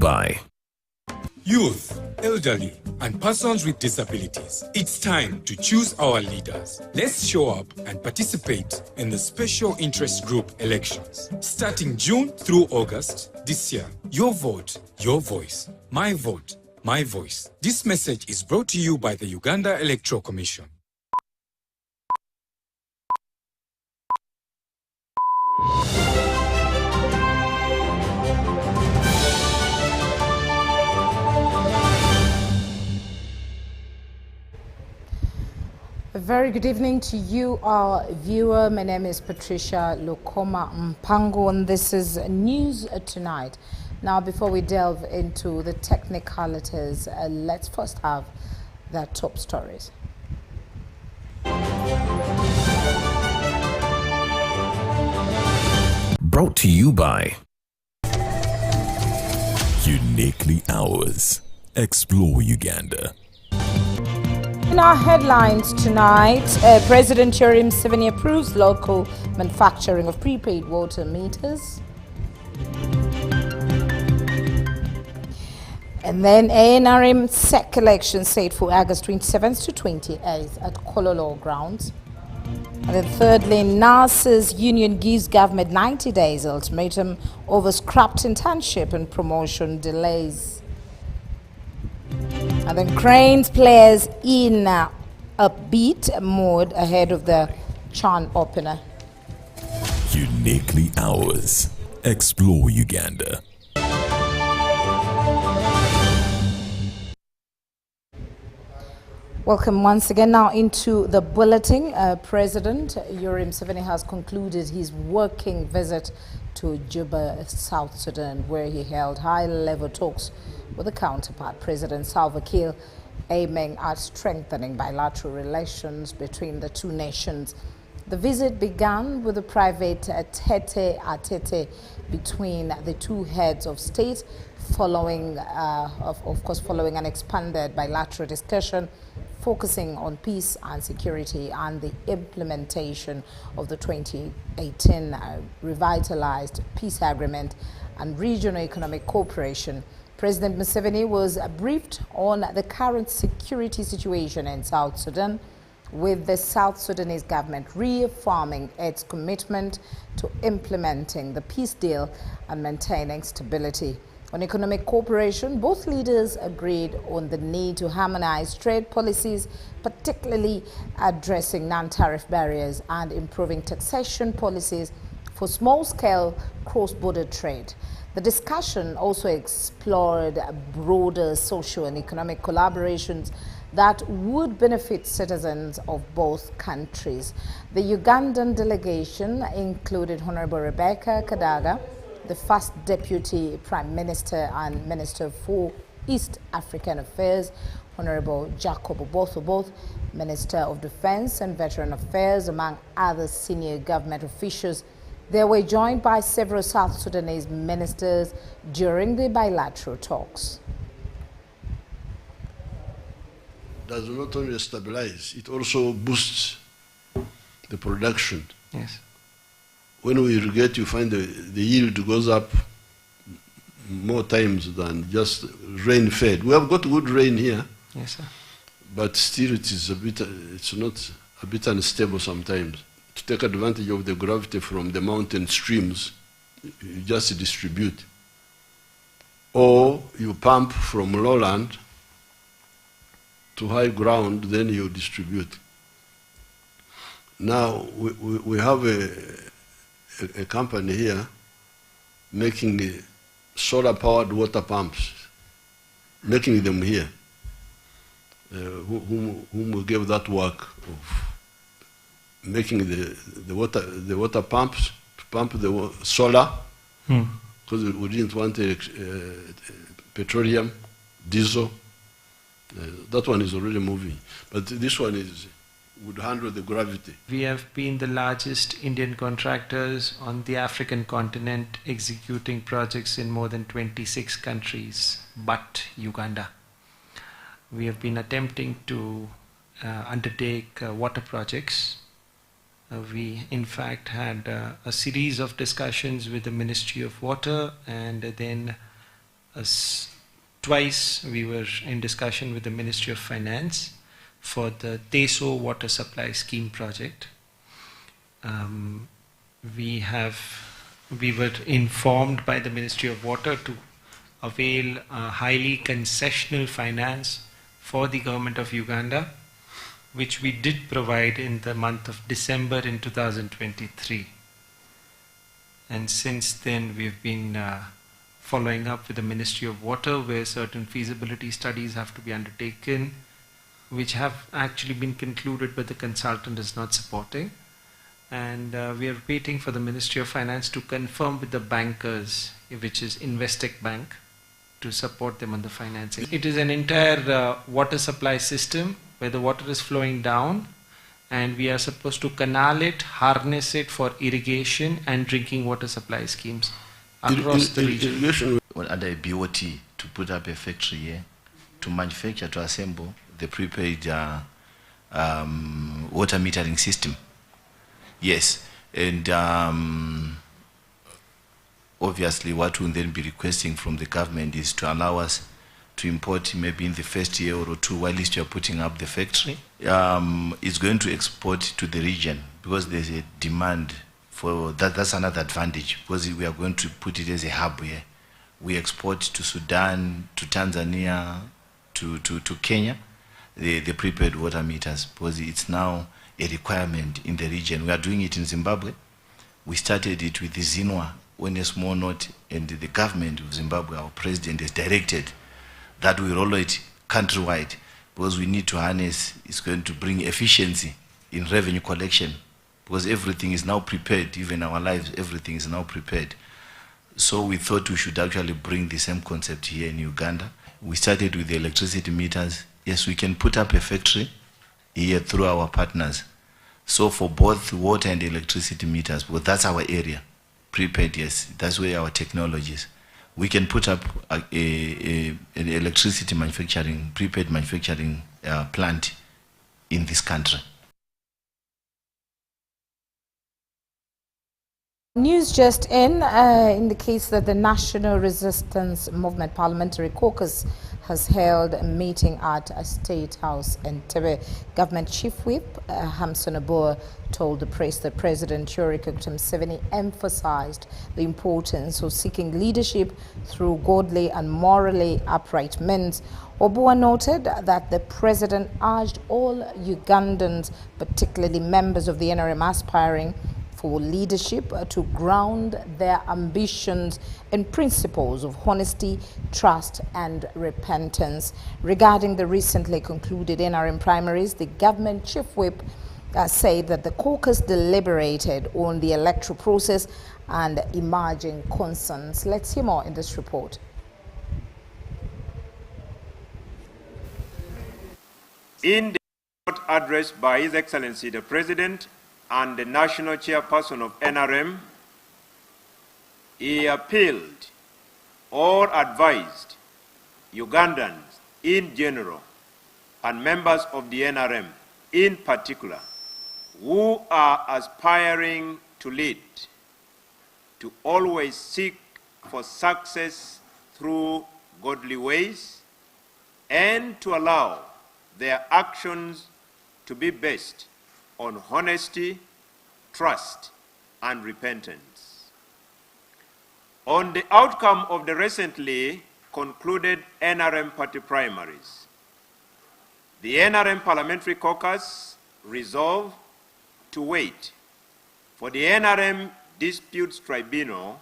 by Youth, elderly, and persons with disabilities. It's time to choose our leaders. Let's show up and participate in the Special Interest Group elections. Starting June through August this year. Your vote, your voice. My vote, my voice. This message is brought to you by the Uganda Electoral Commission. A very good evening to you, our viewer. My name is Patricia Lukoma Mpango, and this is News Tonight. Now, before we delve into the technicalities, let's first have the top stories. brought to you by Uniquely Ours. Explore Uganda. In our headlines tonight, President Yoweri Museveni approves local manufacturing of prepaid water meters. And then ANRM SEC election set for August 27th to 28th at Kololo grounds. And then thirdly, NASA's union gives government 90 days ultimatum over scrapped internship and promotion delays. And then Cranes players in upbeat mode ahead of the Chan opener. Uniquely Ours. Explore Uganda. Welcome once again now into the bulletin. President Yoweri Museveni has concluded his working visit to Juba, South Sudan, where he held high-level talks with the counterpart, President Salva Kiir, aiming at strengthening bilateral relations between the two nations. The visit began with a private tete-a-tete between the two heads of state, following, of course, following an expanded bilateral discussion focusing on peace and security and the implementation of the 2018 revitalized peace agreement and regional economic cooperation. President Museveni was briefed on the current security situation in South Sudan, with the South Sudanese government reaffirming its commitment to implementing the peace deal and maintaining stability. On economic cooperation, both leaders agreed on the need to harmonize trade policies, particularly addressing non-tariff barriers and improving taxation policies for small-scale cross-border trade. The discussion also explored broader social and economic collaborations that would benefit citizens of both countries. The Ugandan delegation included Honorable Rebecca Kadaga, the first Deputy Prime Minister and Minister for East African Affairs, Honorable Jacob Oboth, Minister of Defense and Veteran Affairs, among other senior government officials. They were joined by several South Sudanese ministers during the bilateral talks. It does not only stabilize, it also boosts the production. Yes. When we irrigate, you find the yield goes up more times than just rain-fed. We have got good rain here. Yes, sir. But still it's not a bit unstable sometimes. To take advantage of the gravity from the mountain streams, you just distribute. Or you pump from lowland to high ground, then you distribute. Now, we have a company here making solar-powered water pumps, making them here, whom we gave that work of making the water pumps, to pump the solar, because we didn't want petroleum, diesel. That one is already moving, but this one would handle the gravity. We have been the largest Indian contractors on the African continent, executing projects in more than 26 countries, but Uganda. We have been attempting to undertake water projects. We, in fact, had a series of discussions with the Ministry of Water and then Twice we were in discussion with the Ministry of Finance for the Teso water supply scheme project. We were informed by the Ministry of Water to avail highly concessional finance for the government of Uganda, which we did provide in the month of December in 2023. And since then we've been following up with the Ministry of Water, where certain feasibility studies have to be undertaken, which have actually been concluded but the consultant is not supporting. And we are waiting for the Ministry of Finance to confirm with the bankers, which is Investec Bank, to support them on the financing. It is an entire water supply system where the water is flowing down, and we are supposed to canal it, harness it for irrigation and drinking water supply schemes across the region. Under a BOT to put up a factory here, to manufacture, to assemble the prepaid water metering system. Yes, and obviously what we'll then be requesting from the government is to allow us to import maybe in the first year or two while you are putting up the factory. It's going to export to the region because there's a demand for that. That's another advantage because we are going to put it as a hub here. We export to Sudan, to Tanzania, to Kenya, the prepaid water meters, because it's now a requirement in the region. We are doing it in Zimbabwe. We started it with the Zinwa on a small note, and the government of Zimbabwe, our president, has directed that we roll it countrywide because we need to harness. It's going to bring efficiency in revenue collection because everything is now prepared, even our lives, everything is now prepared. So we thought we should actually bring the same concept here in Uganda. We started with the electricity meters. Yes, we can put up a factory here through our partners. So for both water and electricity meters, well, that's our area. Prepaid, yes, that's where our technology is. We can put up an electricity manufacturing, prepaid manufacturing plant in this country. News just in indicates that the National Resistance Movement Parliamentary Caucus has held a meeting at a State House in Tebe. Government Chief Whip Hamson Aboa told the press that President Yoweri Museveni emphasized the importance of seeking leadership through godly and morally upright means. Aboa noted that the president urged all Ugandans, particularly members of the NRM aspiring for leadership, to ground their ambitions in principles of honesty, trust and repentance. Regarding the recently concluded NRM primaries, the government chief whip said that the caucus deliberated on the electoral process and emerging concerns. Let's hear more in this report. In the short address by His Excellency the President and the National Chairperson of NRM, he appealed or advised Ugandans in general and members of the NRM in particular who are aspiring to lead to always seek for success through godly ways and to allow their actions to be based on honesty, trust, and repentance. On the outcome of the recently concluded NRM party primaries, the NRM Parliamentary Caucus resolved to wait for the NRM Disputes Tribunal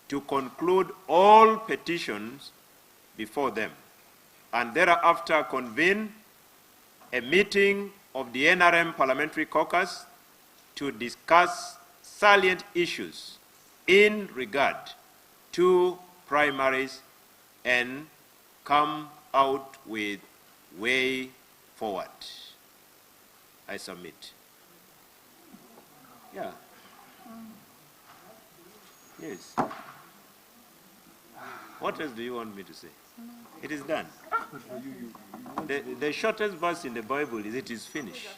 to conclude all petitions before them, and thereafter convene a meeting of the NRM Parliamentary Caucus to discuss salient issues in regard to primaries and come out with way forward. I submit. Yeah. Yes. What else do you want me to say? It is done. The shortest verse in the Bible is it is finished.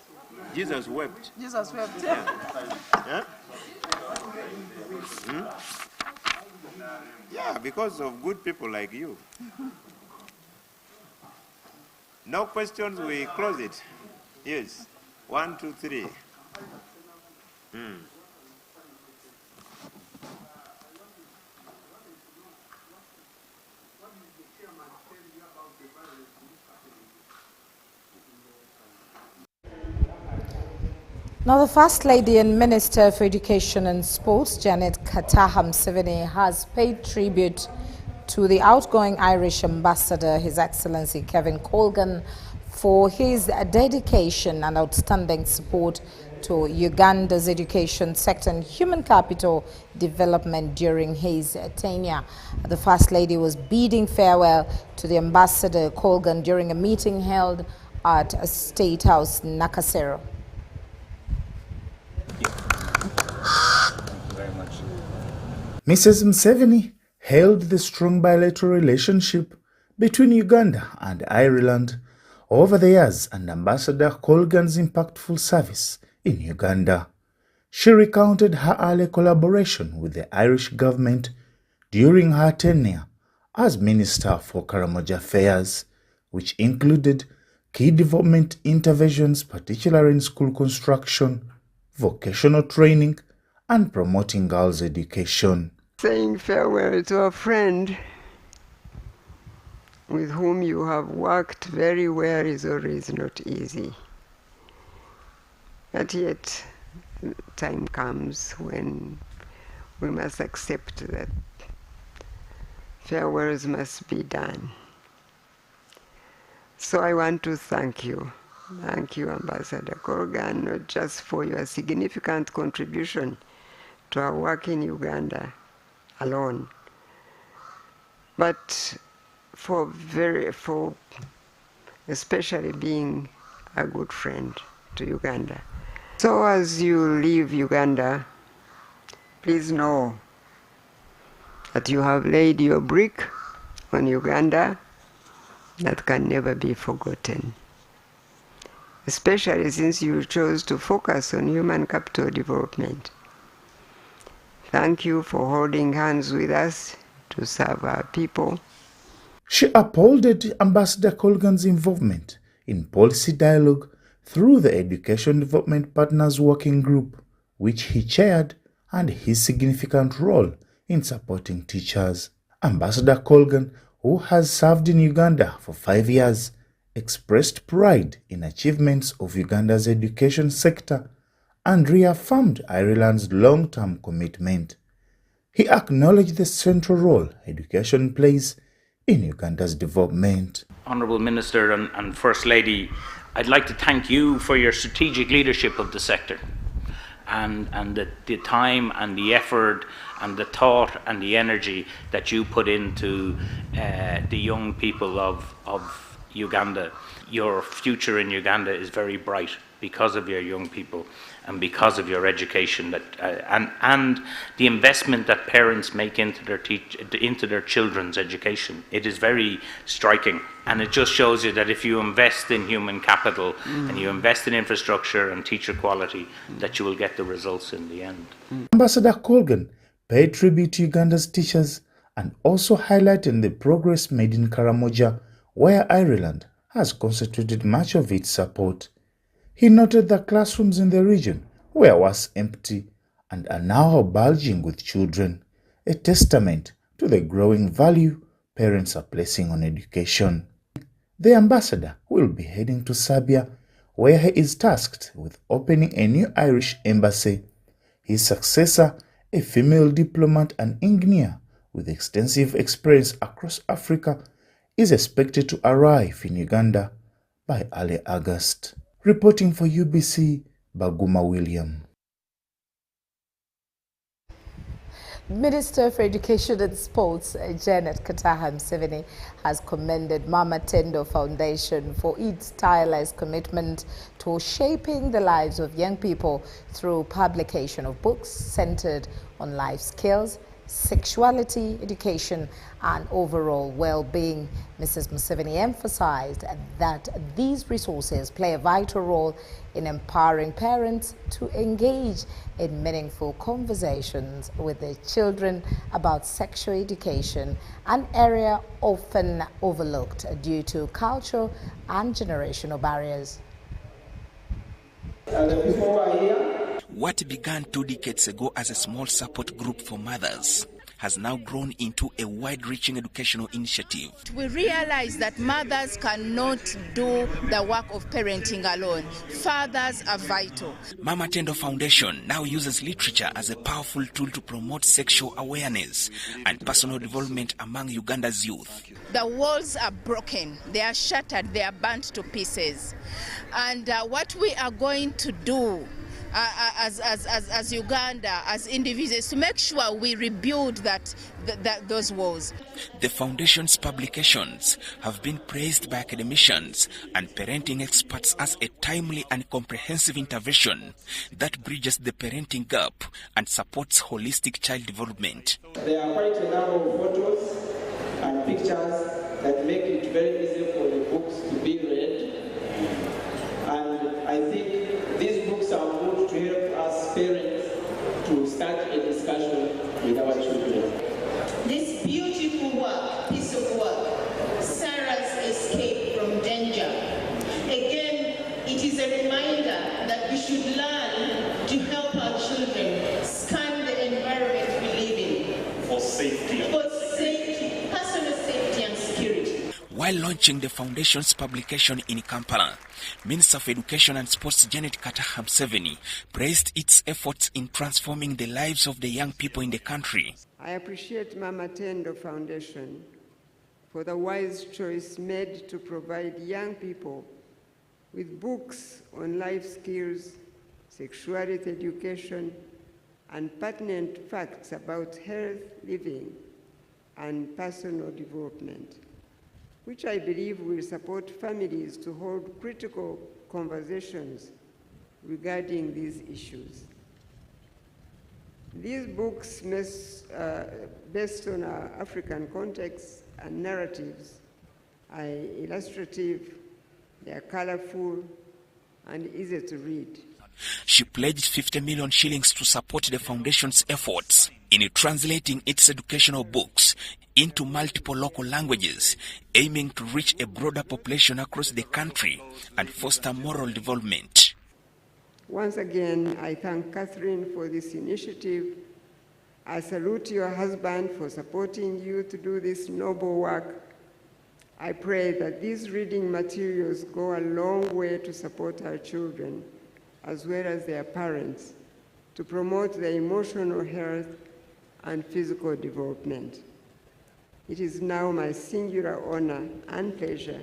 Jesus wept. Jesus wept. Yeah. Huh? Yeah, because of good people like you. No questions, we close it. Yes. 1, 2, 3. Now, the First Lady and Minister for Education and Sports, Janet Kataha Museveni, has paid tribute to the outgoing Irish ambassador, His Excellency Kevin Colgan, for his dedication and outstanding support to Uganda's education sector and human capital development during his tenure. The First Lady was bidding farewell to the ambassador Colgan during a meeting held at State House, Nakasero. Mrs. Museveni hailed the strong bilateral relationship between Uganda and Ireland over the years and Ambassador Colgan's impactful service in Uganda. She recounted her early collaboration with the Irish government during her tenure as Minister for Karamoja Affairs, which included key development interventions, particularly in school construction, vocational training, and promoting girls' education. Saying farewell to a friend with whom you have worked very well is always not easy. But yet, time comes when we must accept that farewells must be done. So I want to thank you. Thank you, Ambassador Colgan, not just for your significant contribution to our work in Uganda alone, but for especially being a good friend to Uganda. So as you leave Uganda, please know that you have laid your brick on Uganda that can never be forgotten, especially since you chose to focus on human capital development. Thank you for holding hands with us to serve our people. She upholded Ambassador Colgan's involvement in policy dialogue through the Education Development Partners Working Group, which he chaired, and his significant role in supporting teachers. Ambassador Colgan, who has served in Uganda for 5 years, expressed pride in achievements of Uganda's education sector and reaffirmed Ireland's long-term commitment. He acknowledged the central role education plays in Uganda's development. Honourable Minister and First Lady, I'd like to thank you for your strategic leadership of the sector and the time and the effort and the thought and the energy that you put into the young people of Uganda. Your future in Uganda is very bright because of your young people and because of your education and the investment that parents make into their children's education. It is very striking, and it just shows you that if you invest in human capital and you invest in infrastructure and teacher quality, that you will get the results in the end. Ambassador Colgan paid tribute to Uganda's teachers and also highlighted the progress made in Karamoja, where Ireland has concentrated much of its support. He noted that classrooms in the region were once empty and are now bulging with children, a testament to the growing value parents are placing on education. The ambassador will be heading to Serbia, where he is tasked with opening a new Irish embassy. His successor, a female diplomat and engineer with extensive experience across Africa, is expected to arrive in Uganda by early August. Reporting for UBC, Baguma William. Minister for Education and Sports, Janet Kataha Museveni, has commended Mama Tendo Foundation for its tireless commitment to shaping the lives of young people through publication of books centered on life skills, sexuality, education, and overall well-being. Mrs. Museveni emphasized that these resources play a vital role in empowering parents to engage in meaningful conversations with their children about sexual education, an area often overlooked due to cultural and generational barriers. What began 2 decades ago as a small support group for mothers has now grown into a wide-reaching educational initiative. We realize that mothers cannot do the work of parenting alone. Fathers are vital. Mama Tendo Foundation now uses literature as a powerful tool to promote sexual awareness and personal development among Uganda's youth. The walls are broken, they are shattered, they are burnt to pieces. And what we are going to do as Uganda, as individuals, to make sure we rebuild those walls. The foundation's publications have been praised by academicians and parenting experts as a timely and comprehensive intervention that bridges the parenting gap and supports holistic child development. There are quite a number of photos and pictures that make it very easy for the books to be read. And I think these books are good to help us parents to start a discussion with our children. This beautiful work, piece of work, Sarah's escape from danger. Again, it is a reminder that we should learn to help our children scan the environment we live in. For safety. For safety, personal safety and security. While launching the foundation's publication in Kampala, Minister of Education and Sports Janet Kataha Museveni praised its efforts in transforming the lives of the young people in the country. I appreciate Mama Tendo Foundation for the wise choice made to provide young people with books on life skills, sexuality education, and pertinent facts about health, living, and personal development, which I believe will support families to hold critical conversations regarding these issues. These books, based on our African context and narratives, are illustrative, they are colorful, and easy to read. She pledged 50 million shillings to support the foundation's efforts in translating its educational books into multiple local languages, aiming to reach a broader population across the country and foster moral development. Once again, I thank Catherine for this initiative. I salute your husband for supporting you to do this noble work. I pray that these reading materials go a long way to support our children, as well as their parents, to promote their emotional health and physical development. It is now my singular honor and pleasure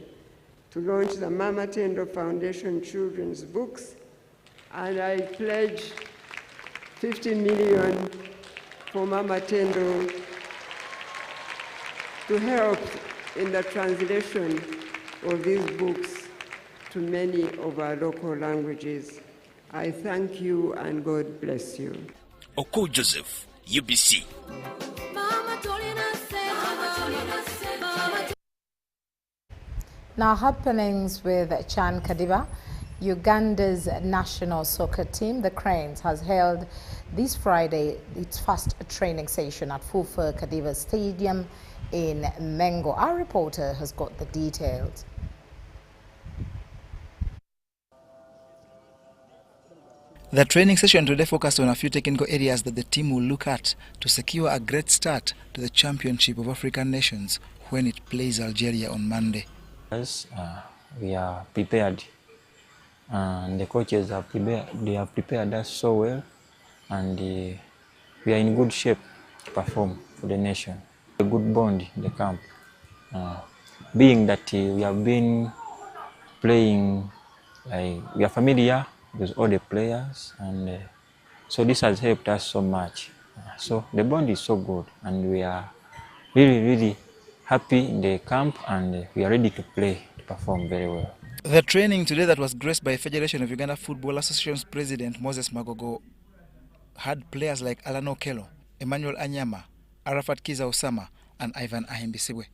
to launch the Mama Tendo Foundation Children's Books, and I pledge 50 million for Mama Tendo to help in the translation of these books to many of our local languages. I thank you and God bless you. Oko Joseph, UBC. Now, happenings with Chan Kadiba. Uganda's national soccer team, the Cranes, has held this Friday its first training session at Fufa Kadiba Stadium in Mengo. Our reporter has got the details. The training session today focused on a few technical areas that the team will look at to secure a great start to the Championship of African Nations when it plays Algeria on Monday. Yes, we are prepared, and the coaches have prepared us so well, and we are in good shape to perform for the nation. A good bond in the camp, being that we have been playing, we are familiar with all the players, and so this has helped us so much. So the bond is so good, and we are really happy in the camp, and we are ready to play, to perform very well. The training today that was graced by Federation of Uganda Football Association's President Moses Magogo had players like Alan Okello, Emmanuel Anyama, Arafat Kiza Osama, and Ivan Ahimbisibwe.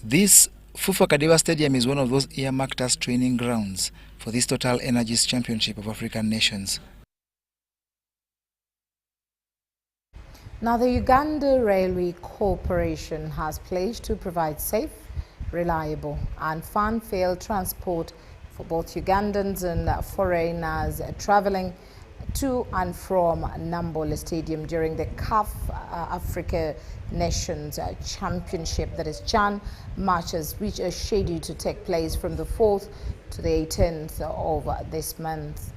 This Fufa Kadiwa Stadium is one of those earmarked as training grounds for this Total Energies Championship of African Nations. Now, the Uganda Railway Corporation has pledged to provide safe, reliable and fun-filled transport for both Ugandans and foreigners traveling to and from Namboole Stadium during the CAF Africa Nations Championship, that is CHAN matches, which are scheduled to take place from the 4th to the 18th of this month.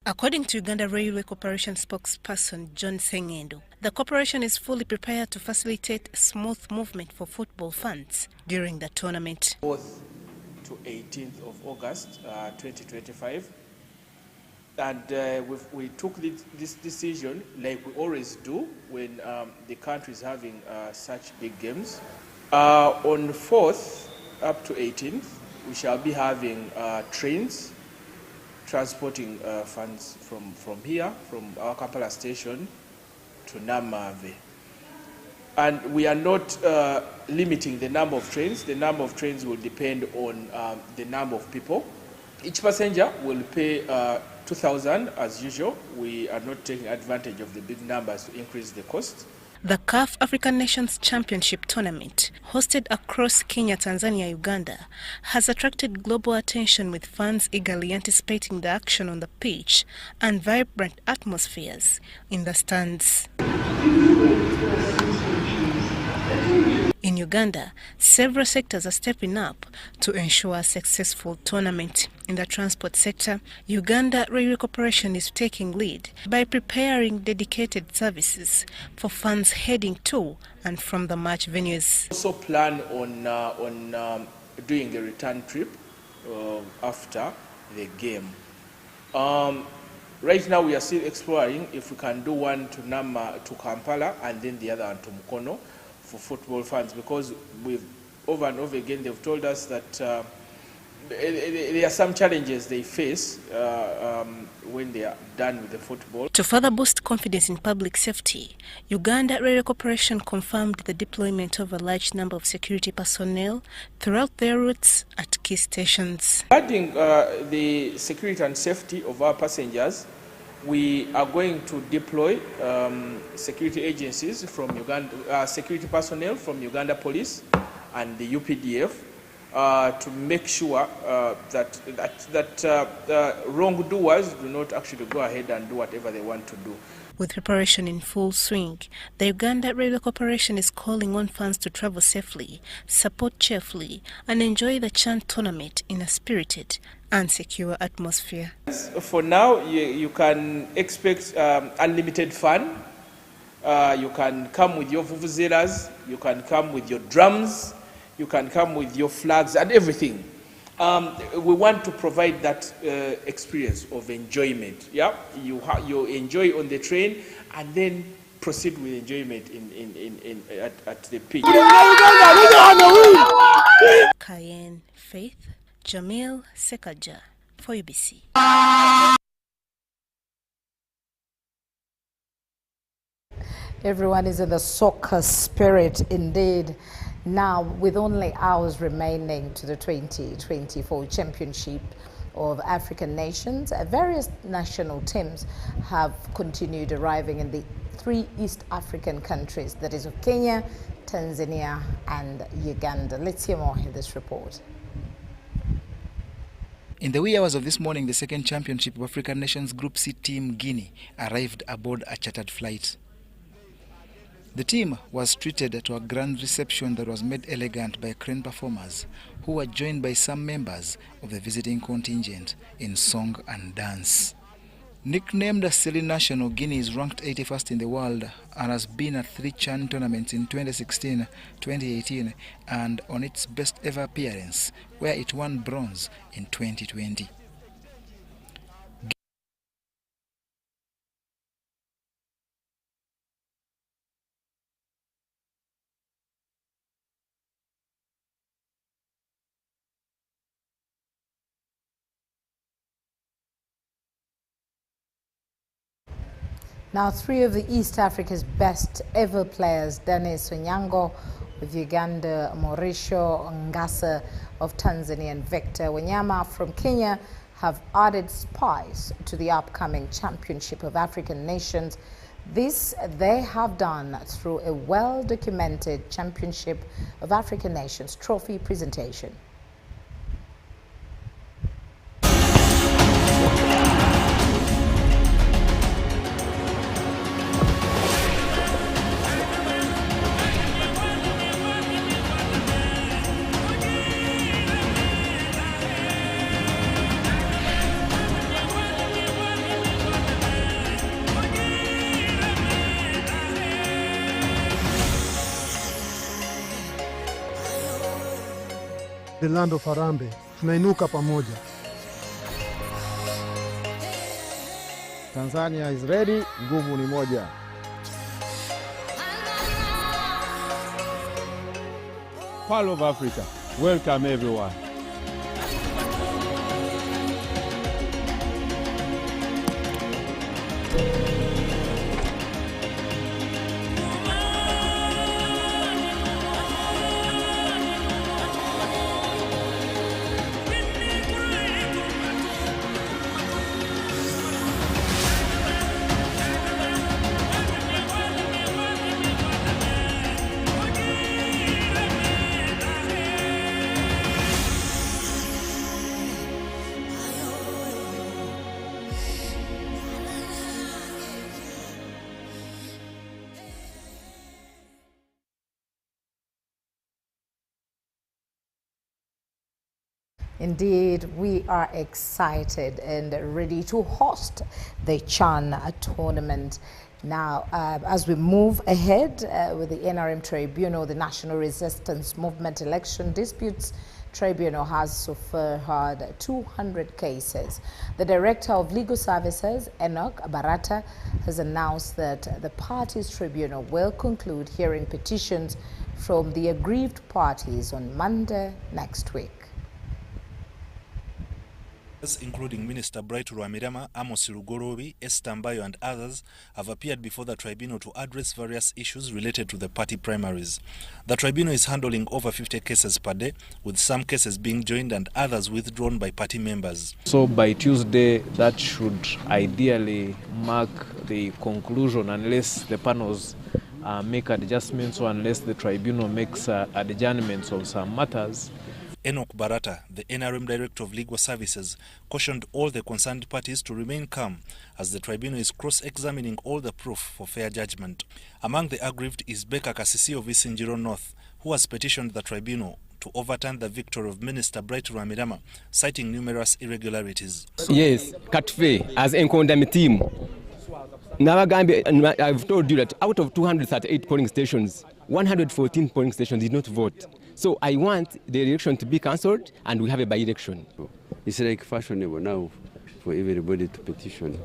According to Uganda Railway Corporation spokesperson John Sengendo, the corporation is fully prepared to facilitate smooth movement for football fans during the tournament. 4th to 18th of August 2025, and we took this decision like we always do when the country is having such big games. On 4th up to 18th, we shall be having trains transporting funds from here, from our Kampala station to Namave. And we are not limiting the number of trains. The number of trains will depend on the number of people. Each passenger will pay 2,000 as usual. We are not taking advantage of the big numbers to increase the cost. The CAF African Nations Championship tournament, hosted across Kenya, Tanzania, Uganda, has attracted global attention, with fans eagerly anticipating the action on the pitch and vibrant atmospheres in the stands. In Uganda, several sectors are stepping up to ensure a successful tournament. In the transport sector, Uganda Railway Corporation is taking lead by preparing dedicated services for fans heading to and from the match venues. Also plan on doing a return trip after the game. Right now we are still exploring if we can do one to Kampala and then the other one to Mukono for football fans, because we've over and over again they've told us that there are some challenges they face when they are done with the football. To further boost confidence in public safety, Uganda Railway Corporation confirmed the deployment of a large number of security personnel throughout their routes at key stations. Regarding the security and safety of our passengers, we are going to deploy security agencies from Uganda, security personnel from Uganda Police and the UPDF to make sure that wrongdoers do not actually go ahead and do whatever they want to do. With preparation in full swing, the Uganda Railway Corporation is calling on fans to travel safely, support cheerfully, and enjoy the CHAN tournament in a spirited and secure atmosphere. For now, you can expect unlimited fun. You can come with your vuvuzelas, you can come with your drums, you can come with your flags and everything. We want to provide that experience of enjoyment. Yeah, you enjoy on the train and then proceed with enjoyment at the pitch. Cayenne Faith, Jamil Sekaja for UBC. Everyone is in the soccer spirit indeed. Now, with only hours remaining to the 2024 Championship of African Nations, various national teams have continued arriving in the 3 East African countries, that is of Kenya, Tanzania and Uganda. Let's hear more in this report. In the wee hours of this morning, the second Championship of African Nations Group C team Guinea arrived aboard a chartered flight. The team was treated to a grand reception that was made elegant by crane performers who were joined by some members of the visiting contingent in song and dance. Nicknamed Silly National, Guinea is ranked 81st in the world and has been at 3 CHAN tournaments in 2016, 2018 and on its best ever appearance, where it won bronze in 2020. Now, three of the East Africa's best ever players, Dennis Onyango of Uganda, Mauricio Ngasa of Tanzania, and Victor Wanyama from Kenya, have added spice to the upcoming Championship of African Nations. This they have done through a well-documented Championship of African Nations trophy presentation. The land of Harambee, tunainuka pamoja. Tanzania is ready, nguvu ni moja. Pearl of Africa, welcome everyone. Indeed, we are excited and ready to host the CHAN tournament. Now, as we move ahead with the NRM Tribunal, the National Resistance Movement Election Disputes Tribunal has so far heard 200 cases. The Director of Legal Services, Enoch Barata, has announced that the parties' tribunal will conclude hearing petitions from the aggrieved parties on Monday next week. Including Minister Bright Rwamirama, Amos Rugorobi, Esther Mbayo and others have appeared before the tribunal to address various issues related to the party primaries. The tribunal is handling over 50 cases per day, with some cases being joined and others withdrawn by party members. So by Tuesday, that should ideally mark the conclusion, unless the panels make adjustments or unless the tribunal makes adjournments of some matters. Enoch Barata, the NRM Director of Legal Services, cautioned all the concerned parties to remain calm as the tribunal is cross-examining all the proof for fair judgment. Among the aggrieved is Beka Kasisi of Isinjiro North, who has petitioned the tribunal to overturn the victory of Minister Bright Rwamirama, citing numerous irregularities. Yes, Katfe, as Enkondami team. I've told you that out of 238 polling stations, 114 polling stations did not vote. So I want the election to be cancelled and we have a by-election. It's like fashionable now for everybody to petition.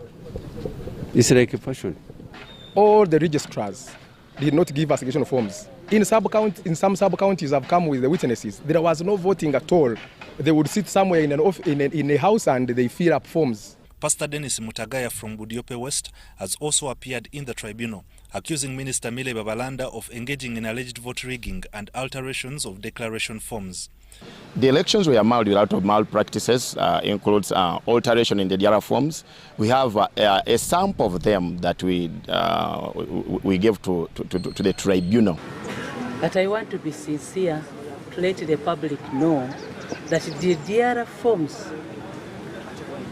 It's like a fashion. All the registrars did not give us election forms. In some sub-counties have come with the witnesses. There was no voting at all. They would sit somewhere in a house and they fill up forms. Pastor Dennis Mutagaya from Budiope West has also appeared in the tribunal, accusing Minister Mile Babalanda of engaging in alleged vote rigging and alterations of declaration forms. The elections were marred with a lot of malpractices, includes alteration in the DRA forms. We have a sample of them that we give to the tribunal. But I want to be sincere to let the public know that the DRA forms,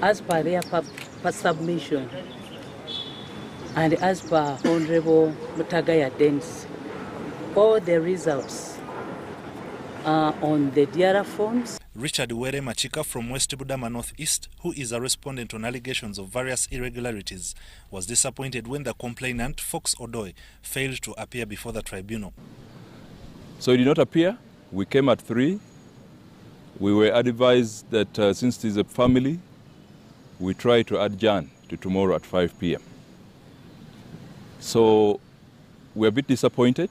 as per their submission, and as per Honorable Mutagaya Dennis, all the results are on the DRA forms. Richard Were Machika from West Budama Northeast, who is a respondent on allegations of various irregularities, was disappointed when the complainant, Fox Odoi, failed to appear before the tribunal. So he did not appear. We came at 3. We were advised that since it is a family, we try to adjourn to tomorrow at 5 p.m. So we're a bit disappointed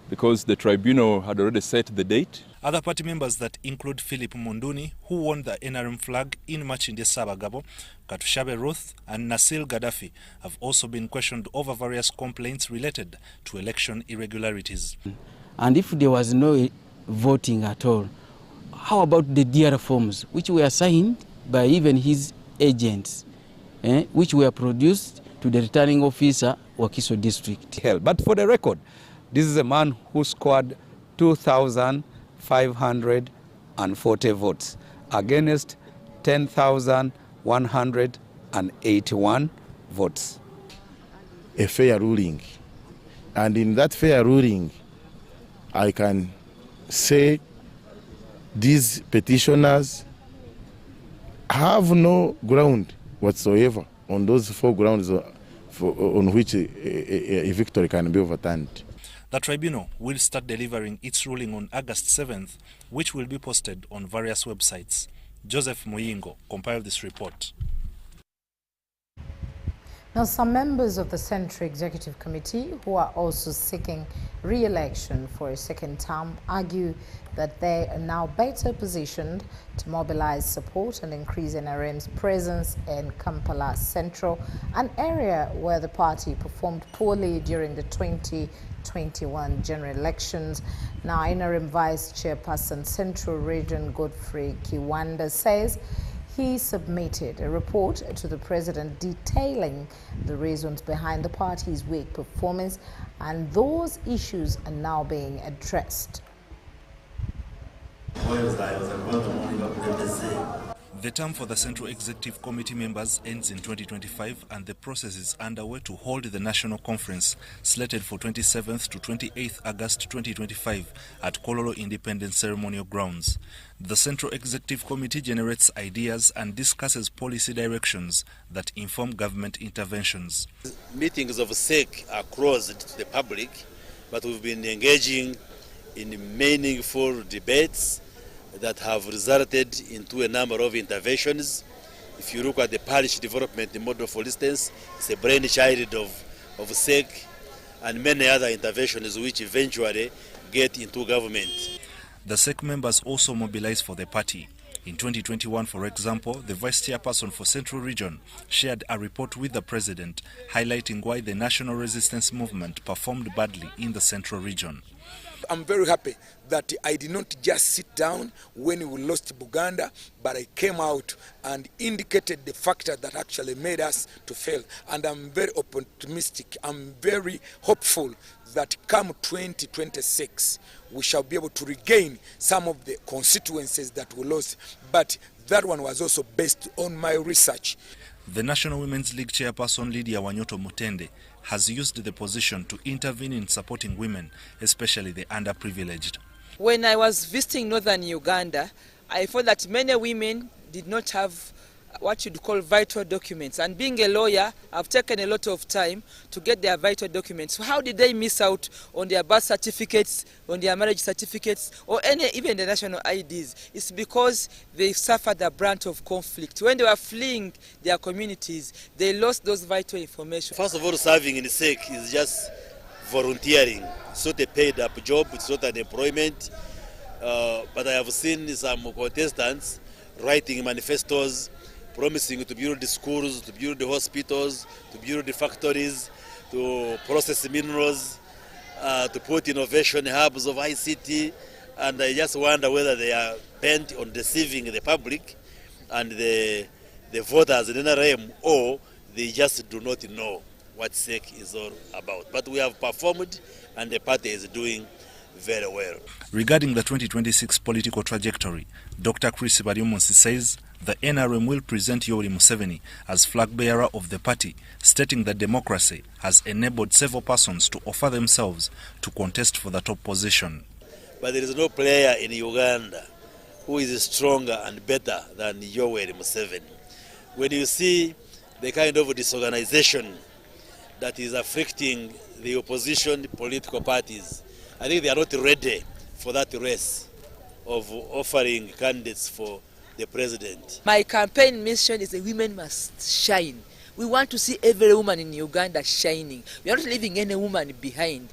because the tribunal had already set the date. Other party members that include Philip Munduni, who won the NRM flag in Machinde Sabagabo, Katushabe Ruth and Nasil Gaddafi have also been questioned over various complaints related to election irregularities. And if there was no voting at all, how about the DR forms, which were signed by even his agents, which were produced to the returning officer, Wakiso District? But for the record, this is a man who scored 2,540 votes against 10,181 votes. A fair ruling. And in that fair ruling, I can say these petitioners have no ground whatsoever on those 4 grounds on which a victory can be overturned. The tribunal will start delivering its ruling on August 7th, which will be posted on various websites. Joseph Muyingo compiled this report. Now, some members of the Central Executive Committee, who are also seeking re-election for a second term, argue that they are now better positioned to mobilize support and increase NRM's presence in Kampala Central, an area where the party performed poorly during the 2021 general elections. Now, NRM Vice Chairperson Central Region Godfrey Kiwanda says he submitted a report to the president detailing the reasons behind the party's weak performance, and those issues are now being addressed. The term for the Central Executive Committee members ends in 2025, and the process is underway to hold the national conference slated for 27th to 28th August 2025 at Kololo Independence Ceremonial Grounds. The Central Executive Committee generates ideas and discusses policy directions that inform government interventions. Meetings of SEC are closed to the public, but we've been engaging in meaningful debates that have resulted into a number of interventions. If you look at the parish development model, for instance, it's a brainchild of SEC, and many other interventions which eventually get into government. The SEC members also mobilize for the party. In 2021, for example, the Vice Chairperson for Central Region shared a report with the President highlighting why the National Resistance Movement performed badly in the Central Region. I'm very happy that I did not just sit down when we lost Buganda, but I came out and indicated the factor that actually made us to fail. And I'm very optimistic. I'm very hopeful that come 2026, we shall be able to regain some of the constituencies that we lost. But that one was also based on my research. The National Women's League chairperson Lydia Wanyoto Mutende has used the position to intervene in supporting women, especially the underprivileged. When I was visiting northern Uganda, I found that many women did not have what you'd call vital documents. And being a lawyer, I've taken a lot of time to get their vital documents. So how did they miss out on their birth certificates, on their marriage certificates, or even the national IDs? It's because they suffered the brunt of conflict. When they were fleeing their communities, they lost those vital information. First of all, serving in SEC is just volunteering. It's not a paid-up job, it's not an employment. But I have seen some contestants writing manifestos, promising to build the schools, to build the hospitals, to build the factories, to process minerals, to put innovation hubs of ICT, and I just wonder whether they are bent on deceiving the public and the voters in NRM, or they just do not know what SEC is all about. But we have performed, and the party is doing very well. Regarding the 2026 political trajectory, Dr. Chris Baryomunsi says the NRM will present Yoweri Museveni as flag bearer of the party, stating that democracy has enabled several persons to offer themselves to contest for the top position. But there is no player in Uganda who is stronger and better than Yoweri Museveni. When you see the kind of disorganization that is afflicting the opposition political parties, I think they are not ready for that race of offering candidates for the president. My campaign mission is the women must shine. We want to see every woman in Uganda shining. We are not leaving any woman behind.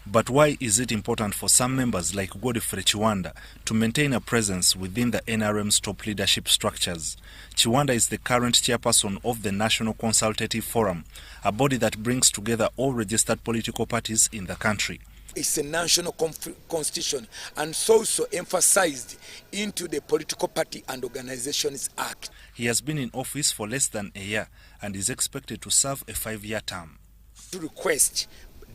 But why is it important for some members like Godfrey Chiwanda to maintain a presence within the NRM's top leadership structures? Chiwanda is the current chairperson of the National Consultative Forum, a body that brings together all registered political parties in the country. It's a national constitution and so emphasized into the Political Party and Organizations Act. He has been in office for less than a year and is expected to serve a 5-year term. To request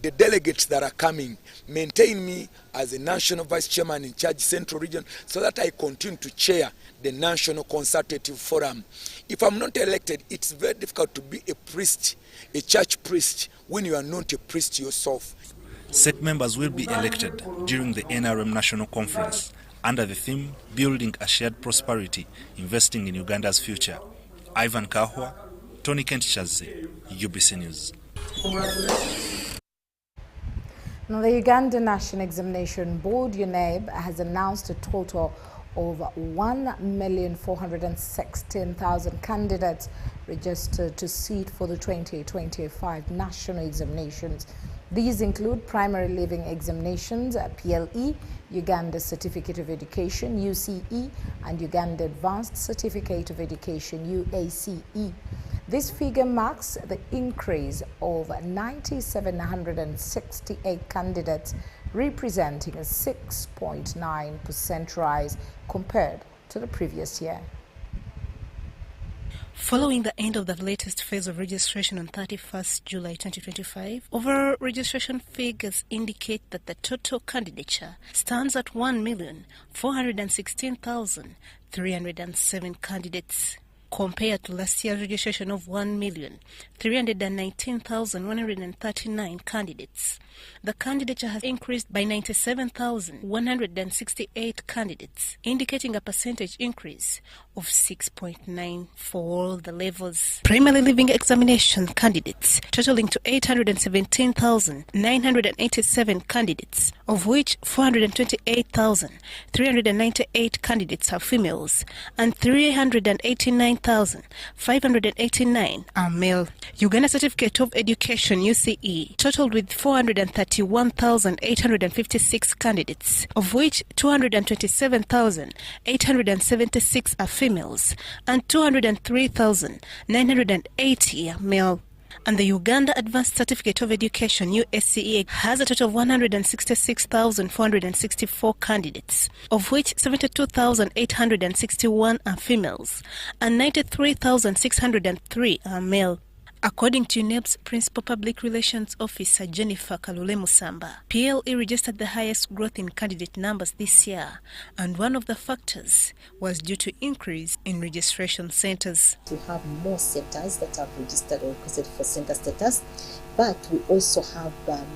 the delegates that are coming maintain me as a national vice chairman in charge Central Region so that I continue to chair the National Consultative Forum. If I'm not elected, it's very difficult to be a priest, a church priest, when you are not a priest yourself. SEC members will be elected during the NRM National Conference under the theme Building a Shared Prosperity, Investing in Uganda's Future. Ivan Kahwa, Tony Kent-Chaze, UBC News. Now, the Uganda National Examination Board, UNEB, has announced a total of 1,416,000 candidates registered to sit for the 2025 national examinations. These include primary leaving examinations, PLE, Uganda Certificate of Education, UCE, and Uganda Advanced Certificate of Education, UACE. This figure marks the increase of 9,768 candidates, representing a 6.9% rise compared to the previous year. Following the end of the latest phase of registration on 31st July 2025, overall registration figures indicate that the total candidature stands at 1,416,307 candidates, compared to last year's registration of 1,319,139 candidates. The candidature has increased by 97,168 candidates, indicating a percentage increase of 6.9 for all the levels. Primary leaving examination candidates totaling to 817,987 candidates, of which 428,398 candidates are females and 389,589 are male. Uganda Certificate of Education UCE totaled with 431,856 candidates, of which 227,876 are females and 203,980 are male. And the Uganda Advanced Certificate of Education USCE has a total of 166,464 candidates, of which 72,861 are females and 93,603 are male. According to UNEB's Principal Public Relations Officer Jennifer Kalule Musamba, PLE registered the highest growth in candidate numbers this year, and one of the factors was due to increase in registration centers. We have more centers that have registered or requested for center status, but we also have an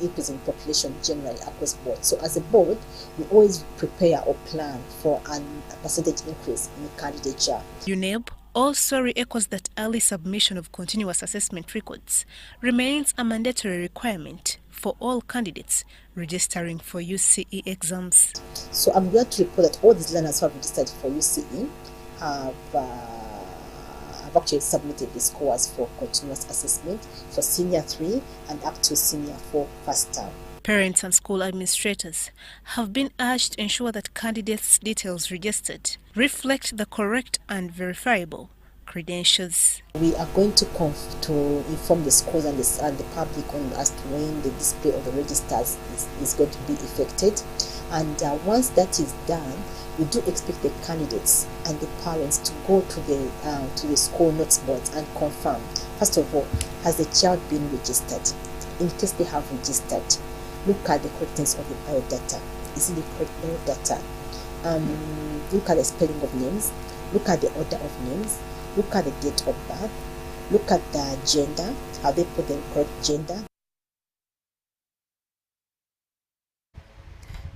increase in population generally across board. So as a board, we always prepare or plan for a percentage increase in candidature. UNEB also re-echoes that early submission of continuous assessment records remains a mandatory requirement for all candidates registering for UCE exams. So I'm glad to report that all these learners who have registered for UCE have actually submitted the scores for continuous assessment for Senior 3 and up to Senior 4 first term. Parents and school administrators have been urged to ensure that candidates' details registered reflect the correct and verifiable credentials. We are going to inform the schools and the public on as to when the display of the registers is going to be effected. And once that is done, we do expect the candidates and the parents to go to the school notes boards and confirm, first of all, has the child been registered? In case they have registered, look at the correctness of the biodata. Is it the correct biodata? Look at the spelling of names. Look at the order of names. Look at the date of birth. Look at the gender. Have they put the correct gender?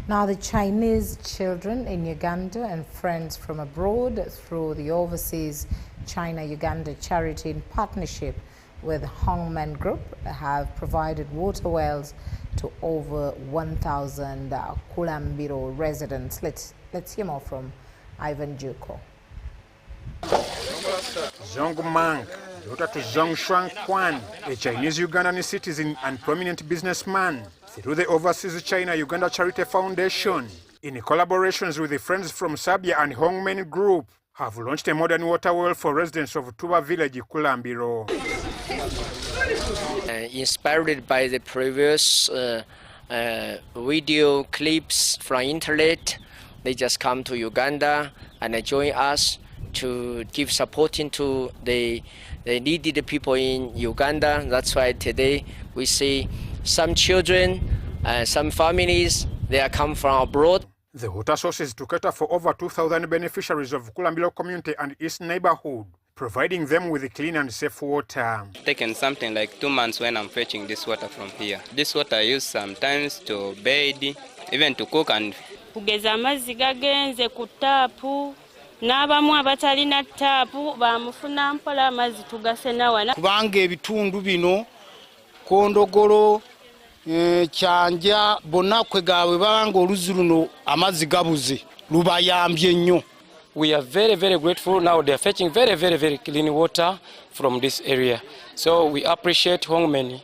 Now, the Chinese children in Uganda and friends from abroad through the Overseas China-Uganda Charity in partnership with Hongmen Group have provided water wells to over 1,000 Kulambiro residents. Let's hear more from Ivan Juko. Zhong Mang, daughter to Zhong Shuang Quan, a Chinese Ugandan citizen and prominent businessman, through the Overseas China-Uganda Charity Foundation, in collaborations with the Friends from Sabia and Hongmen Group, have launched a modern water well for residents of Tuba village, Kulambiro. Inspired by the previous video clips from internet, they just come to Uganda and join us to give supporting to the needed people in Uganda. That's why today we see some children, some families, they are come from abroad. The water source is to cater for over 2,000 beneficiaries of Kulambiro community and its neighborhood, providing them with clean and safe water. Taken something like 2 months when I'm fetching this water from here. This water I use sometimes to bathe, even to cook and kugeza amazzi gagenze ku taapu n'abamu abatalina taapu bamufuna mpola amazzi tugasenawana kubanga ebitundu bino Kondogolo Kyanja bonna kwegaabwe banga oluzi luno amazzi gabuze lubayambye nnyo. We are very, very grateful. Now they are fetching very, very, very clean water from this area. So we appreciate Hongmen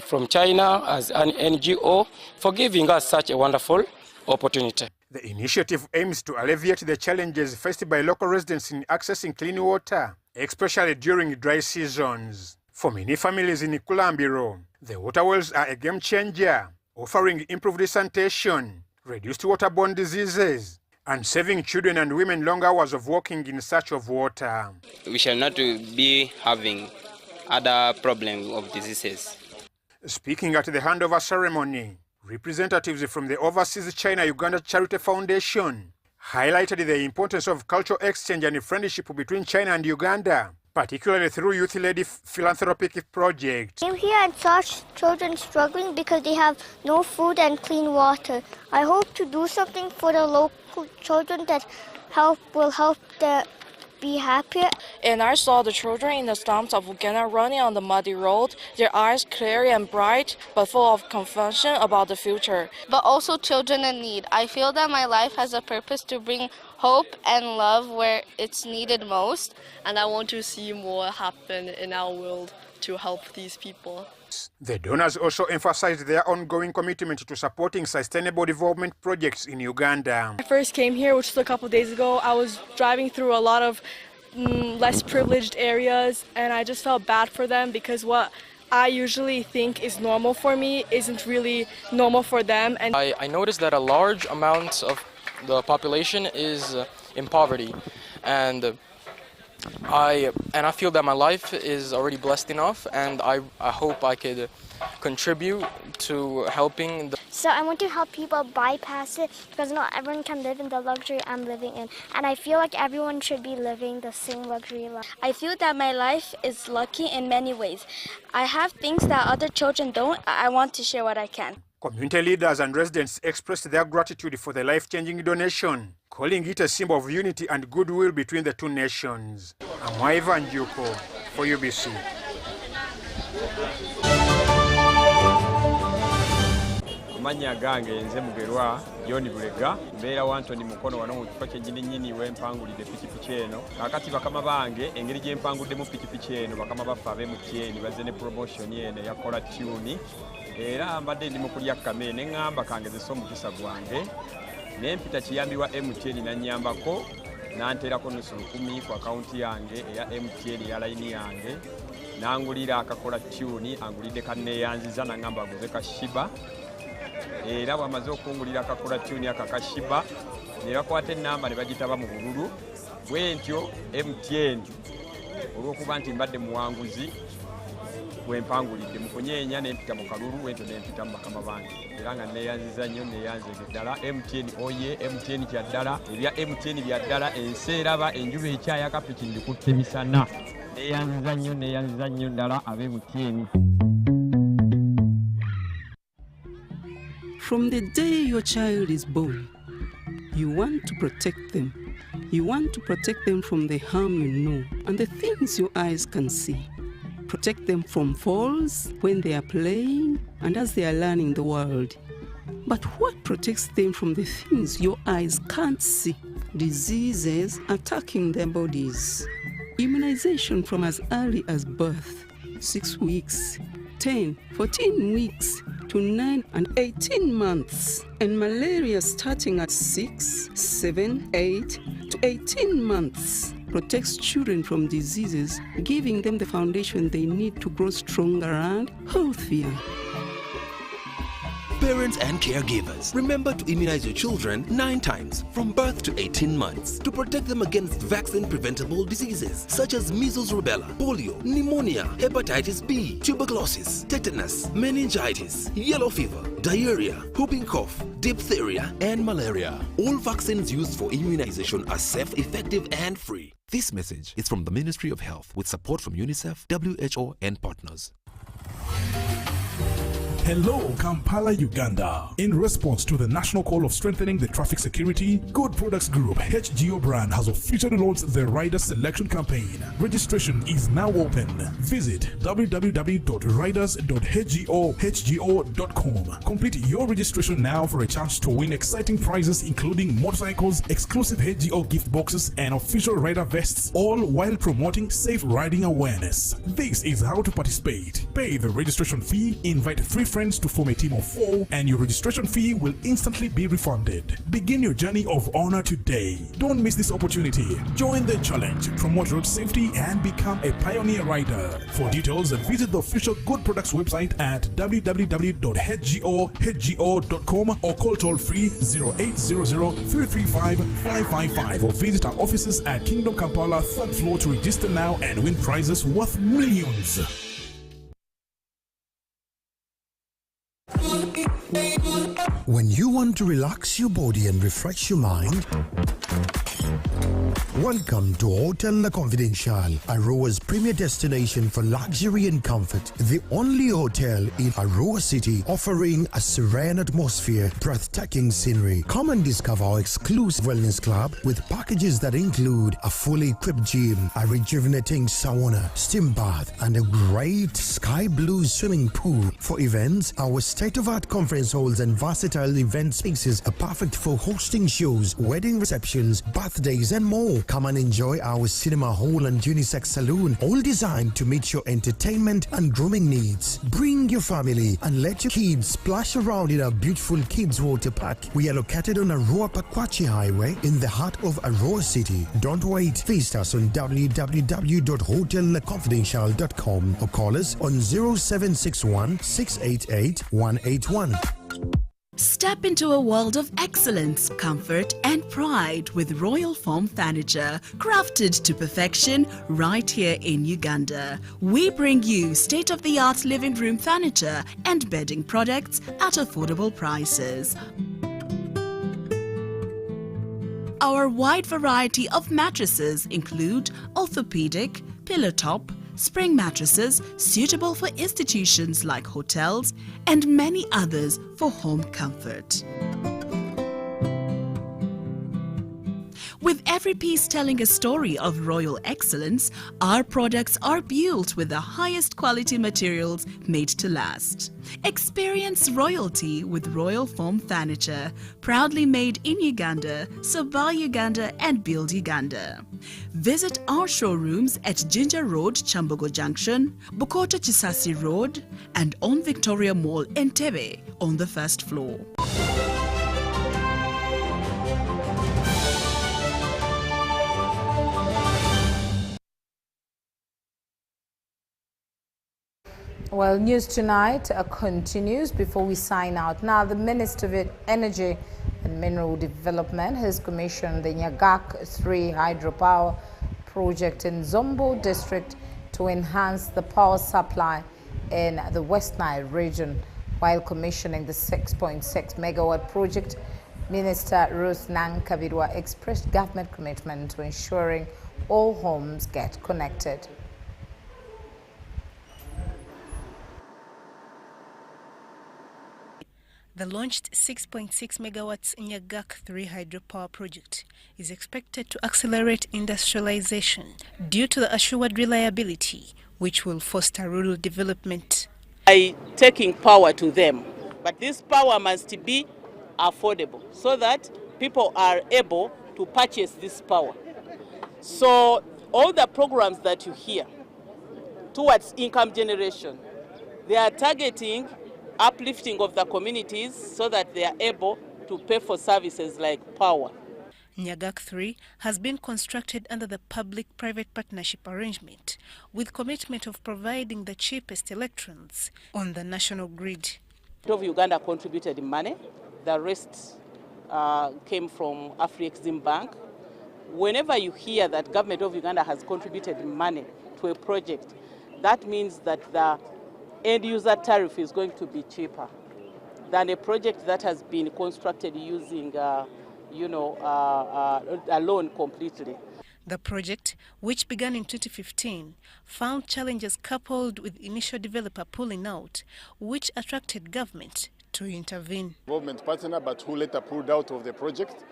from China as an NGO for giving us such a wonderful opportunity. The initiative aims to alleviate the challenges faced by local residents in accessing clean water, especially during dry seasons. For many families in Kulambiro, the water wells are a game changer, offering improved sanitation, reduced waterborne diseases, and saving children and women long hours of walking in search of water. We shall not be having other problems of diseases. Speaking at the handover ceremony, representatives from the Overseas China-Uganda Charity Foundation highlighted the importance of cultural exchange and friendship between China and Uganda, particularly through youth-led philanthropic projects. I came here and saw children struggling because they have no food and clean water. I hope to do something for the local children that will help them be happier. And I saw the children in the slums of Uganda running on the muddy road, their eyes clear and bright, but full of confusion about the future. But also children in need. I feel that my life has a purpose to bring hope and love where it's needed most. And I want to see more happen in our world to help these people. The donors also emphasized their ongoing commitment to supporting sustainable development projects in Uganda. I first came here, which was a couple days ago. I was driving through a lot of less privileged areas, and I just felt bad for them because what I usually think is normal for me isn't really normal for them. And I noticed that a large amount of the population is in poverty, and I feel that my life is already blessed enough, and I hope I could contribute to helping. So I want to help people bypass it because not everyone can live in the luxury I'm living in, and I feel like everyone should be living the same luxury life. I feel that my life is lucky in many ways. I have things that other children don't. I want to share what I can. Community leaders and residents expressed their gratitude for the life-changing donation, calling it a symbol of unity and goodwill between the two nations. I'm Waiva Njuko for UBC. Amanya gange nze mugerwa Yoni Bulega mbeera wa Antony Mukono wano mu kifo kyennyini nnyini w'empangulidde pikipiki eno kakati bakama bange engeri gye mpanguddemu pikipiki eno bakama baffe ab'MTN bazze ne promotion eno yakola tune era mbadde ndi mu kulya kamere ne ŋŋamba kangezesa omukisa gwange ne mpita kiyambi wa MTN nannyambako nanteerako nusu 10 ku akawunti yange eya MTN eya layini yange nangulira akakola tune angulidde kanneeyanziza naŋŋamba aguze kashiba era bwamaze okungulira akakola tune akakashiba ne bakwata ennamba ne bagitaba mu bululu bwentyo MTN olw'okuba nti mbadde muwanguzi wempangulidde mu kunyeenya n'empita mu kalulu wentyo n'empita mu bakama bange era nga neeyanziza nnyo neeyanzege ddala MTN oye MTN kya ddala ebya MTN bya ddala ensi eraba enjuba ekyayaka piki ndikutte misana neeyanziza nnyo ddala ab'MTN. From the day your child is born, you want to protect them. You want to protect them from the harm you know and the things your eyes can see. Protect them from falls when they are playing and as they are learning the world. But what protects them from the things your eyes can't see? Diseases attacking their bodies. Immunization from as early as birth, 6 weeks, 10, 14 weeks, to 9 and 18 months, and malaria starting at 6, 7, 8 to 18 months. Protects children from diseases, giving them the foundation they need to grow stronger and healthier. Parents and caregivers, remember to immunize your children 9 times from birth to 18 months to protect them against vaccine-preventable diseases such as measles, rubella, polio, pneumonia, hepatitis B, tuberculosis, tetanus, meningitis, yellow fever, diarrhea, whooping cough, diphtheria, and malaria. All vaccines used for immunization are safe, effective, and free. This message is from the Ministry of Health with support from UNICEF, WHO, and partners. Hello, Kampala, Uganda. In response to the national call of strengthening the traffic security, Good Products Group HGO brand has officially launched the Rider Selection Campaign. Registration is now open. Visit www.riders.hgo.com. Complete your registration now for a chance to win exciting prizes including motorcycles, exclusive HGO gift boxes, and official rider vests, all while promoting safe riding awareness. This is how to participate. Pay the registration fee, invite 3 friends to form a team of 4, and your registration fee will instantly be refunded. Begin your journey of honor today. Don't miss this opportunity. Join the challenge, promote road safety, and become a pioneer rider. For details, visit the official Good Products website at www.hgo.com or call toll-free 0800-335-555 or visit our offices at Kingdom Kampala 3rd floor to register now and win prizes worth millions. When you want to relax your body and refresh your mind, welcome to Hotel La Confidential, Aroa's premier destination for luxury and comfort. The only hotel in Aroa City offering a serene atmosphere, breathtaking scenery. Come and discover our exclusive wellness club with packages that include a fully equipped gym, a rejuvenating sauna, steam bath, and a great sky blue swimming pool. For events, our state-of-art conference halls and versatile event spaces are perfect for hosting shows, wedding receptions, birthdays, and more. Come and enjoy our cinema hall and unisex saloon, all designed to meet your entertainment and grooming needs. Bring your family and let your kids splash around in our beautiful kids water park. We are located on Aroa Pakwachi Highway in the heart of Aroa City. Don't wait. Visit us on www.hotelconfidential.com or call us on 0761 688 181. Step into a world of excellence, comfort, and pride with Royal Foam Furniture, crafted to perfection right here in Uganda. We bring you state-of-the-art living room furniture and bedding products at affordable prices. Our wide variety of mattresses include orthopedic, pillow top, spring mattresses suitable for institutions like hotels, and many others for home comfort. With every piece telling a story of royal excellence, our products are built with the highest quality materials made to last. Experience royalty with Royal Foam Furniture, proudly made in Uganda, so buy Uganda and build Uganda. Visit our showrooms at Ginger Road, Chambogo Junction, Bukota Chisasi Road, and on Victoria Mall, Entebbe, on the 1st floor. Well, News Tonight continues before we sign out. Now, the Minister of Energy and Mineral Development has commissioned the Nyagak 3 hydropower project in Zombo district to enhance the power supply in the West Nile region. While commissioning the 6.6 megawatt project, Minister Ruth Nang Kabirwa expressed government commitment to ensuring all homes get connected. The launched 6.6 megawatts Nyagak 3 hydropower project is expected to accelerate industrialization due to the assured reliability, which will foster rural development. By taking power to them, but this power must be affordable so that people are able to purchase this power. So all the programs that you hear towards income generation, they are targeting uplifting of the communities so that they are able to pay for services like power. Nyagak 3 has been constructed under the public-private partnership arrangement with commitment of providing the cheapest electrons on the national grid. Of Uganda contributed money. The rest came from Afrexim Bank. Whenever you hear that government of Uganda has contributed money to a project, that means that the end-user tariff is going to be cheaper than a project that has been constructed using a loan completely. The project, which began in 2015, found challenges coupled with initial developer pulling out, which attracted government to intervene. Government partner, but who later pulled out of the project.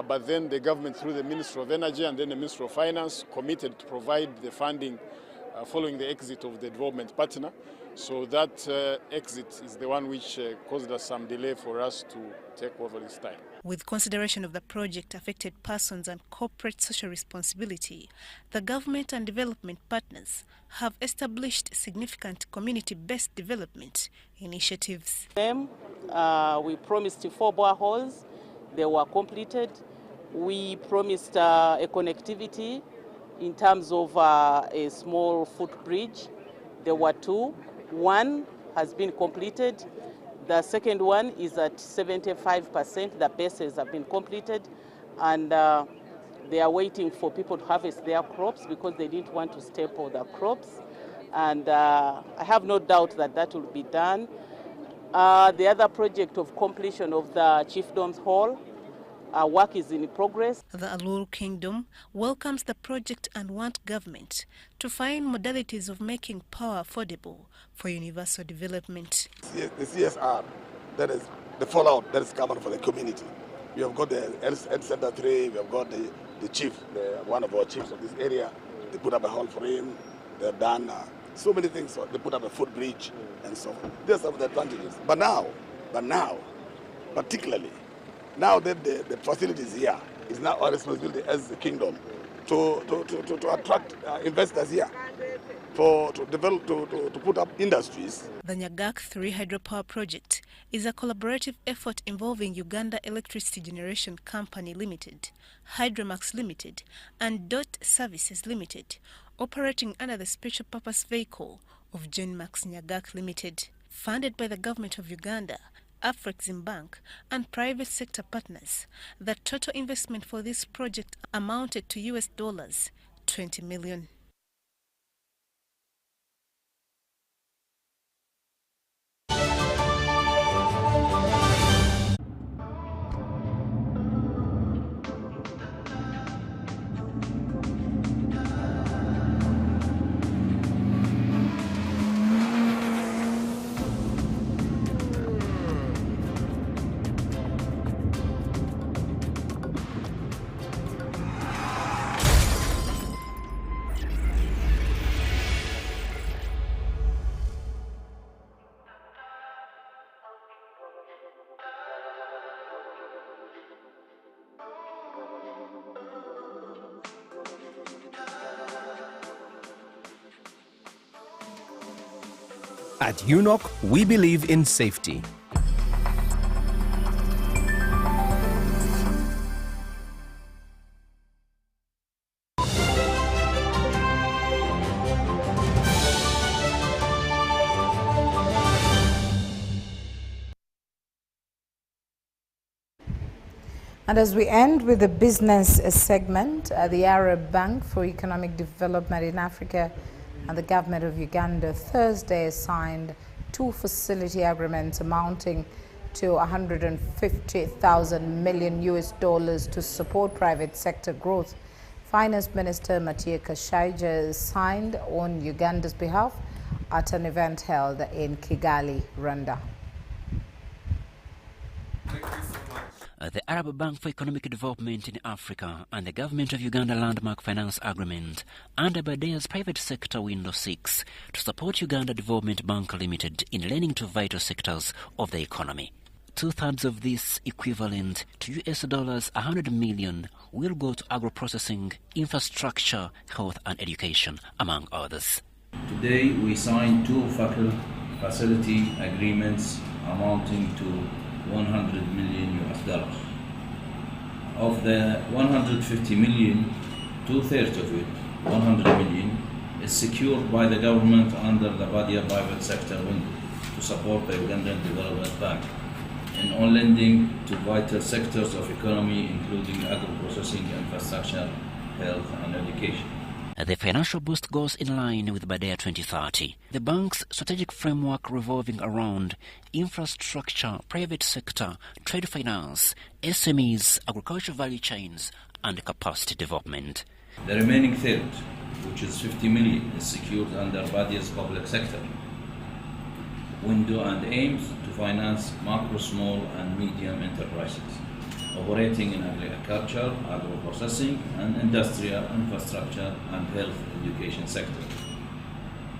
But then the government, through the Ministry of Energy and then the Ministry of Finance, committed to provide the funding following the exit of the development partner. So that exit is the one which caused us some delay for us to take over this time. With consideration of the project affected persons and corporate social responsibility, the government and development partners have established significant community-based development initiatives. We promised 4 boreholes. They were completed. We promised a connectivity in terms of a small footbridge. There were 2. One has been completed. The second one is at 75%. The bases have been completed, and they are waiting for people to harvest their crops because they didn't want to staple the crops. And I have no doubt that that will be done. The other project of completion of the Chiefdoms Hall, work is in progress. The Alur Kingdom welcomes the project and want government to find modalities of making power affordable for universal development. The CSR, that is the fallout that is coming for the community. We have got the Health Center 3, we have got the chief, one of our chiefs of this area. They put up a hall for him, they've done so many things. So they put up a footbridge and so on. There's some of the advantages. But now, particularly, now that the facility is here, it's now our responsibility as the kingdom to attract investors here, to develop, to put up industries. The Nyagak 3 Hydropower project is a collaborative effort involving Uganda Electricity Generation Company Limited, Hydromax Limited, and Dot Services Limited, operating under the special purpose vehicle of Genmax Nyagak Limited, funded by the government of Uganda, Afrexim Bank, and private sector partners. The total investment for this project amounted to $20 million. At UNOC, we believe in safety. And as we end with the business segment, the Arab Bank for Economic Development in Africa and the government of Uganda Thursday signed 2 facility agreements amounting to $150,000 million to support private sector growth. Finance Minister Matia Kashaija signed on Uganda's behalf at an event held in Kigali, Rwanda. The Arab Bank for Economic Development in Africa and the Government of Uganda Landmark Finance Agreement under Badea's Private Sector Window 6 to support Uganda Development Bank Limited in lending to vital sectors of the economy. 2/3 of this, equivalent to $100 million, will go to agro-processing, infrastructure, health and education, among others. Today we signed 2 facility agreements amounting to $100 million. Of the 150 million, 2/3 of it, 100 million, is secured by the government under the Badia private sector window to support the Ugandan Development Bank in on lending to vital sectors of economy, including agro-processing, infrastructure, health, and education. The financial boost goes in line with Badea 2030, the bank's strategic framework revolving around infrastructure, private sector, trade finance, SMEs, agricultural value chains, and capacity development. The remaining third, which is 50 million, is secured under Badia's public sector window and aims to finance macro, small, and medium enterprises operating in agriculture, agro-processing, and industrial, infrastructure, and health education sector.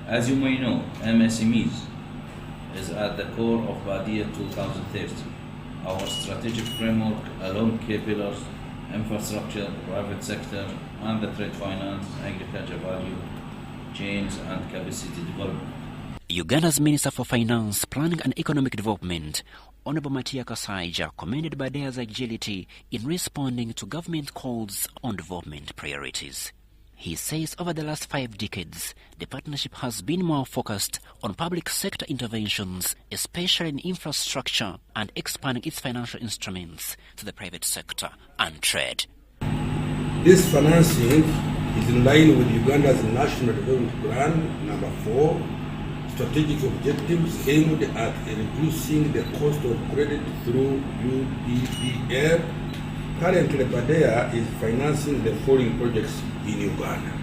As you may know, MSMEs is at the core of Badia 2030, our strategic framework along key pillars: infrastructure, private sector, and the trade finance, agriculture value chains, and capacity development. Uganda's Minister for Finance, Planning and Economic Development, Honorable Matia Kasaija, commended Badea's agility in responding to government calls on development priorities. He says over the last 5 decades, the partnership has been more focused on public sector interventions, especially in infrastructure, and expanding its financial instruments to the private sector and trade. This financing is in line with Uganda's National Development Plan number 4, strategic objectives aimed at reducing the cost of credit through UDPR. Currently, Badea is financing the following projects in Uganda: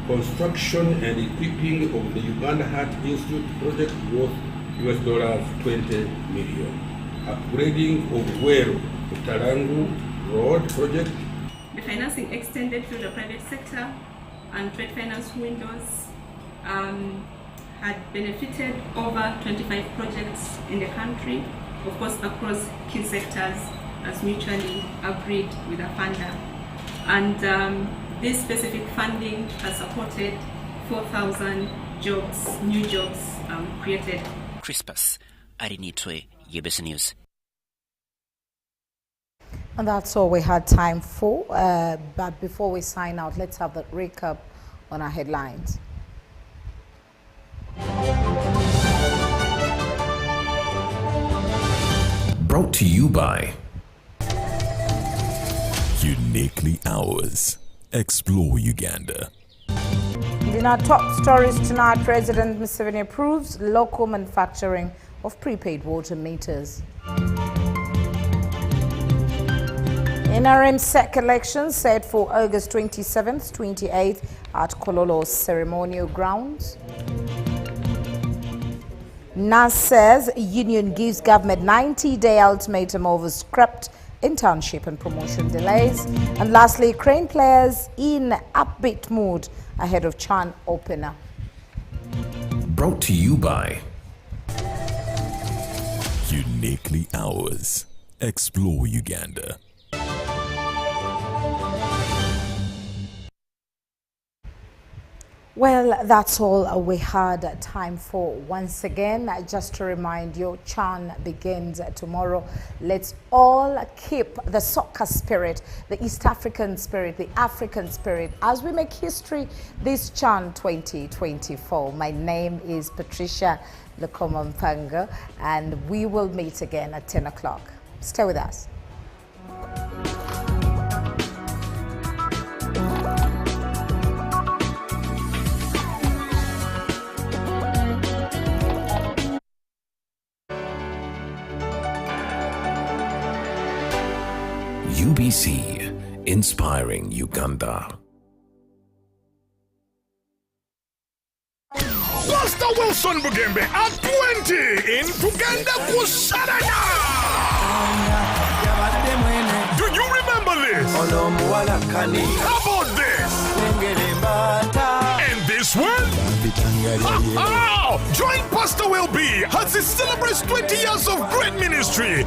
construction and equipping of the Uganda Heart Institute project worth $20 million, upgrading of Wero Utarangu Road project. The financing extended to the private sector and trade finance windows had benefited over 25 projects in the country, of course across key sectors as mutually agreed with the funder. And this specific funding has supported 4,000 jobs, new jobs created. Crispus Arinitwe, UBC News. And that's all we had time for. But before we sign out, let's have that recap on our headlines. Brought to you by Uniquely Ours. Explore Uganda. In our top stories tonight, President Museveni approves local manufacturing of prepaid water meters. NRM SEC elections set for August 27th, 28th at Kololo ceremonial grounds. NAS says union gives government 90-day ultimatum over scrapped internship and promotion delays. And lastly, Crane players in upbeat mood ahead of Chan opener. Brought to you by Uniquely Ours. Explore Uganda. Well, that's all we had time for. Once again, just to remind you, Chan begins tomorrow. Let's all keep the soccer spirit, the East African spirit, the African spirit, as we make history this Chan 2024. My name is Patricia Lukoma, and we will meet again at 10 o'clock. Stay with us. UBC, inspiring Uganda. Pastor Wilson Bugembe at 20 in Uganda Kusarana. Do you remember this? How about this? And this one? Join Pastor Will B as he celebrates 20 years of great ministry.